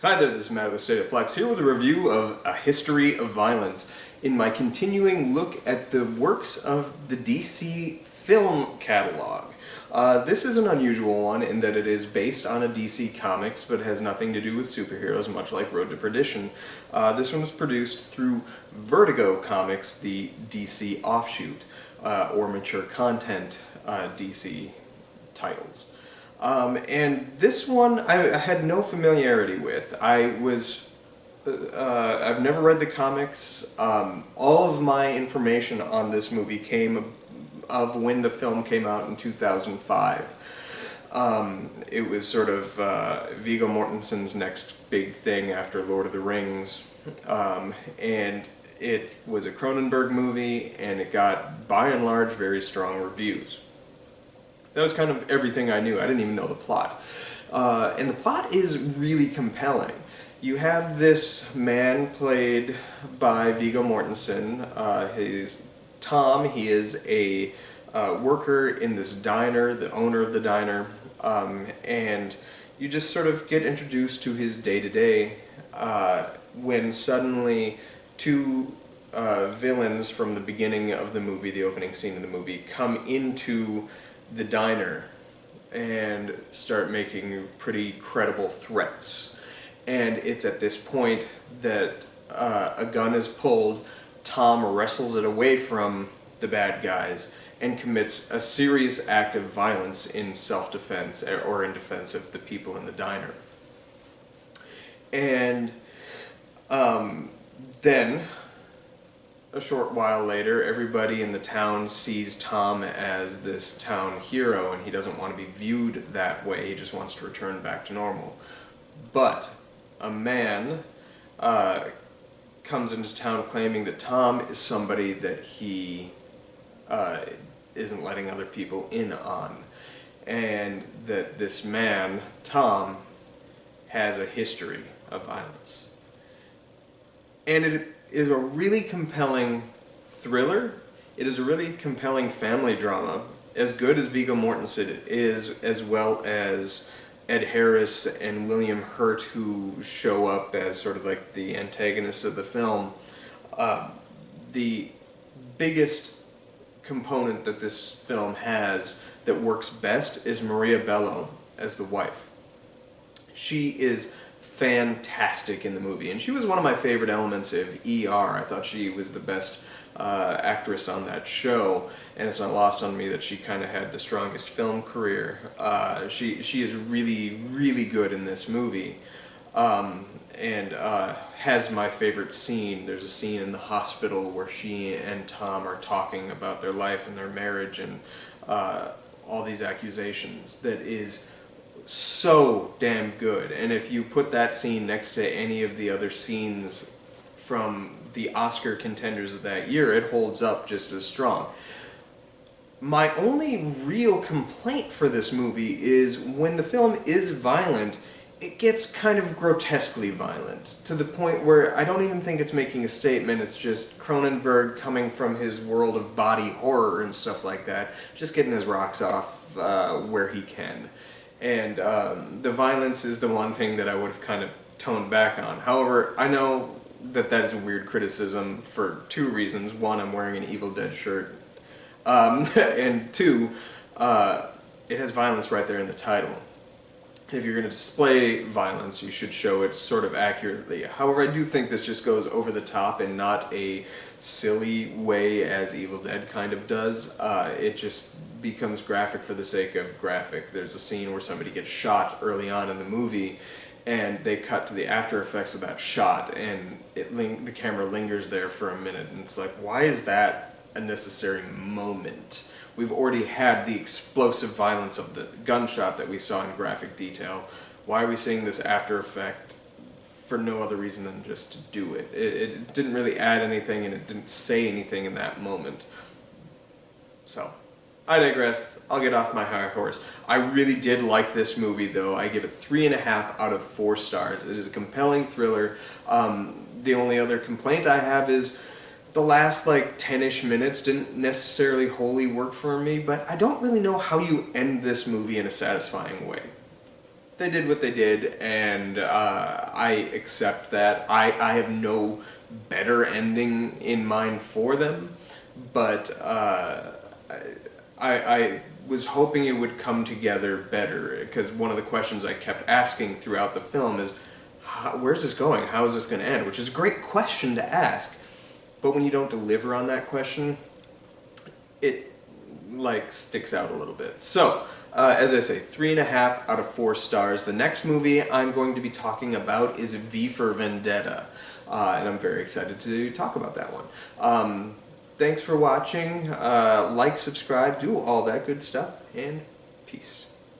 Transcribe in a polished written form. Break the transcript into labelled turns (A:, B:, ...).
A: Hi there, this is Matt with State of Flex, here with a review of A History of Violence in my continuing look at the works of the DC film catalog. This is an unusual one in that it is based on a DC Comics but has nothing to do with superheroes, much like Road to Perdition. This one was produced through Vertigo Comics, the DC offshoot, or mature content DC titles. And this one I had no familiarity with. I've never read the comics. All of my information on this movie came of when the film came out in 2005. It was sort of Viggo Mortensen's next big thing after Lord of the Rings. And it was a Cronenberg movie, and it got, by and large, very strong reviews. That was kind of everything I knew. I didn't even know the plot. And the plot is really compelling. You have this man played by Viggo Mortensen. He's Tom. He is a worker in this diner, the owner of the diner. And you just sort of get introduced to his day-to-day when suddenly two villains from the beginning of the movie, the opening scene of the movie, come into the diner and start making pretty credible threats. And it's at this point that a gun is pulled, Tom wrestles it away from the bad guys and commits a serious act of violence in self-defense or in defense of the people in the diner. And then a short while later, everybody in the town sees Tom as this town hero, and he doesn't want to be viewed that way. He just wants to return back to normal. But a man comes into town claiming that Tom is somebody that he isn't letting other people in on, and that this man, Tom, has a history of violence. And it is a really compelling thriller. It is a really compelling family drama, as good as Viggo Mortensen is, as well as Ed Harris and William Hurt, who show up as sort of like the antagonists of the film. The biggest component that this film has that works best is Maria Bello as the wife. She is fantastic in the movie, and she was one of my favorite elements of ER. I thought she was the best actress on that show, and it's not lost on me that she kind of had the strongest film career. She is really, really good in this movie, and has my favorite scene. There's a scene in the hospital where she and Tom are talking about their life and their marriage and all these accusations that is so damn good. And if you put that scene next to any of the other scenes from the Oscar contenders of that year, it holds up just as strong. My only real complaint for this movie is when the film is violent, it gets kind of grotesquely violent, to the point where I don't even think it's making a statement. It's just Cronenberg coming from his world of body horror and stuff like that, just getting his rocks off where he can. And the violence is the one thing that I would have kind of toned back on. However, I know that that is a weird criticism for two reasons. One, I'm wearing an Evil Dead shirt. And two, it has violence right there in the title. If you're going to display violence, you should show it sort of accurately. However, I do think this just goes over the top in not a silly way as Evil Dead kind of does. It just becomes graphic for the sake of graphic. There's a scene where somebody gets shot early on in the movie, and they cut to the after effects of that shot, and the camera lingers there for a minute, and it's like, why is that a necessary moment? We've already had the explosive violence of the gunshot that we saw in graphic detail. Why are we seeing this after effect for no other reason than just to do it? It didn't really add anything, and it didn't say anything in that moment. So, I digress. I'll get off my high horse. I really did like this movie, though. I give it 3.5 out of 4 stars. It is a compelling thriller. The only other complaint I have is the last 10-ish minutes didn't necessarily wholly work for me, but I don't really know how you end this movie in a satisfying way. they did what they did, and I accept that. I have no better ending in mind for them, but I was hoping it would come together better, because one of the questions I kept asking throughout the film is, where's this going? How is this going to end? Which is a great question to ask, but when you don't deliver on that question, it like sticks out a little bit. So, as I say, 3.5 out of 4 stars. The next movie I'm going to be talking about is V for Vendetta, and I'm very excited to talk about that one. Thanks for watching. Like, subscribe, do all that good stuff, and peace.